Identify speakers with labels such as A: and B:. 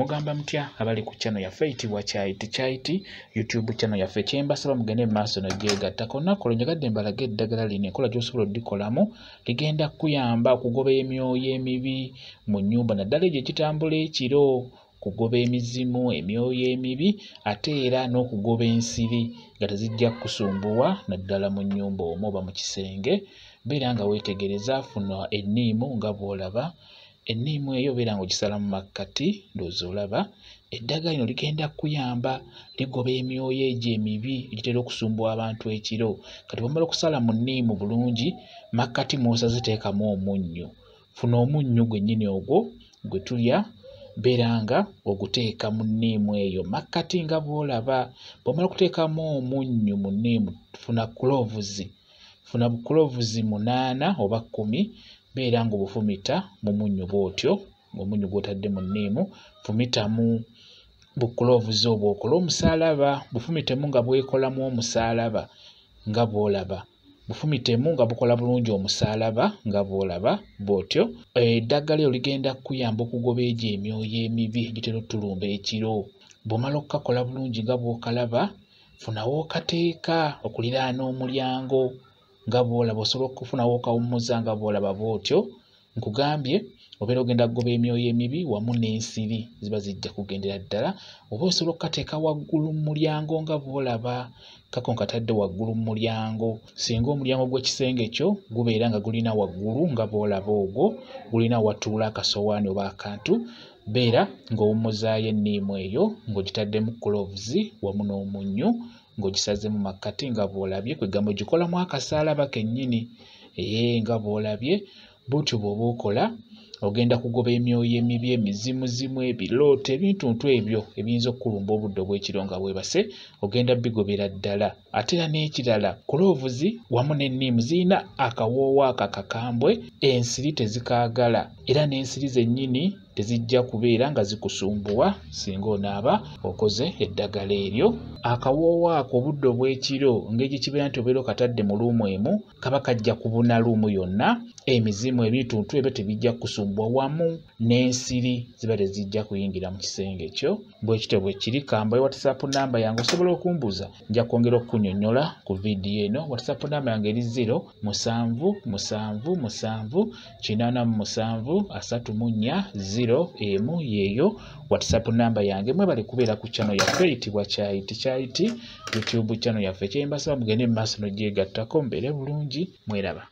A: Mugamba mutya abali ku channel yaffe eyitibwa Kyaiti YouTube channel yaffe kyembasaba mugende mu maaso n'ogyegattako. Olunaku olwo njagadde mbalaga eddagala lino enkola gy'osobola oddikolamu ligenda kuyamba okugoba emyoyo emibi mu nnyumba naddala egyo ekitambula ekiro, kugoba emizimu, emyoyo emibi ate era n'okugoba ensiri nga tezijja kusumbuwa naddala mu nnyumba omwo oba mu kisenge. Beera nga weetegereza, funa enniimu nga bw'olaba. Enniimu eyo beera ng'ogisala mu makkati ndowooza olaba. Eddagala lino ligenda kuyamba ligoba emyoyo egyo emibi egitera okusumbuwa abantu ekiro. Kati bw'omala okusala mu nniimu bulungi, makkati mw'osaze teekamu omunnyo. Funa omunnyo gwennyini ogwo gwe tulya, beera nga oguteeka mu nniimu eyo makkati nga bw'olaba. Bw'omala okuteekamu omunnyo mu nniimu, funa cloves 8 oba 10, beera ng'obufumita mu munnyo bw'otyo, omunnyo gw'otadde mu nniimu, fumitamu bu cloves obwo okole omusaalaba, bufumitemu nga bwekolamu omusaalaba nga bw'olaba. Bufumitemu nga bukola bulungi omusaalaba nga bw'olaba bw'otyo. Eddagala eryo ligenda kuyamba okugoba egyo emyoyo emibi egitera ottulumba ekiro. Bw'omala okukakola bulungi nga bw'okalaba, funawo okateeka okuliraana omulyango nga bw'olaba. Osobola okufunawo okawummuza nga bw'olaba bw'otyo. Nkugambye obeera ogenda kugoba emyoyo emibi wamu n'ensiri ziba zijja kugendera ddala. Oba osobola okukateeka waggulu mu mulyango nga bw'olaba. Kako nkatadde waggulu mu mulyango. Singa omulyango gw'ekisenge kyo gubeera nga gulina waggulu nga bw'olaba ogwo, gulina watuula akasowaani oba akantu, beera ng'owummuzaayo enniimu eyo ng'ogitaddemu cloves wamu n'omunnyo ng'ogisazeemu makkati nga bw'olabye. Kwegamba ogikolamu akasaalaba kennyini nga bw'olabye. Bw'otyo bw'oba okola ogenda kugoba emyoyo emibi, emizimuzimu, ebirooto, ebintuntu ebyo ebiyinza okukulumba obudde obw'ekiro nga bwebase, ogenda bigobera ddala. Ate era n'ekirala, cloves wamu n'enniimu ziyina akawoowo akakambwe, ensiri tezikaagala era n'ensiri zennyini tezijja kubeera nga zikusumbuwa singa onaaba okoze eddagala eryo. Akawoowo ako obudde obw'ekiro ng'egyo kibeera nti obeera okatadde mu luumu emu, kaba kajja kubuna luumu yonna. Emizimu, ebintuntu ebyo tebijja kusumbuwa wamu n'ensiri ziba tezijja kuyingira mu kisenge kyo. Bwe kityo bwe kiri. Kambayo WhatsApp namba yange osobola okumbuuza, nja kwongera okukunnyonnyola ku vidiyo eno. WhatsApp namba yange eri 0777873401 yeeyo WhatsApp namba yange. Mwebale kubeera ku channel yaffe eyitibwa Kyaiti YouTube channel yaffe. Kyembasaba mugende mu maaso n'ogyegattako, mbeere bulungi, mweraba.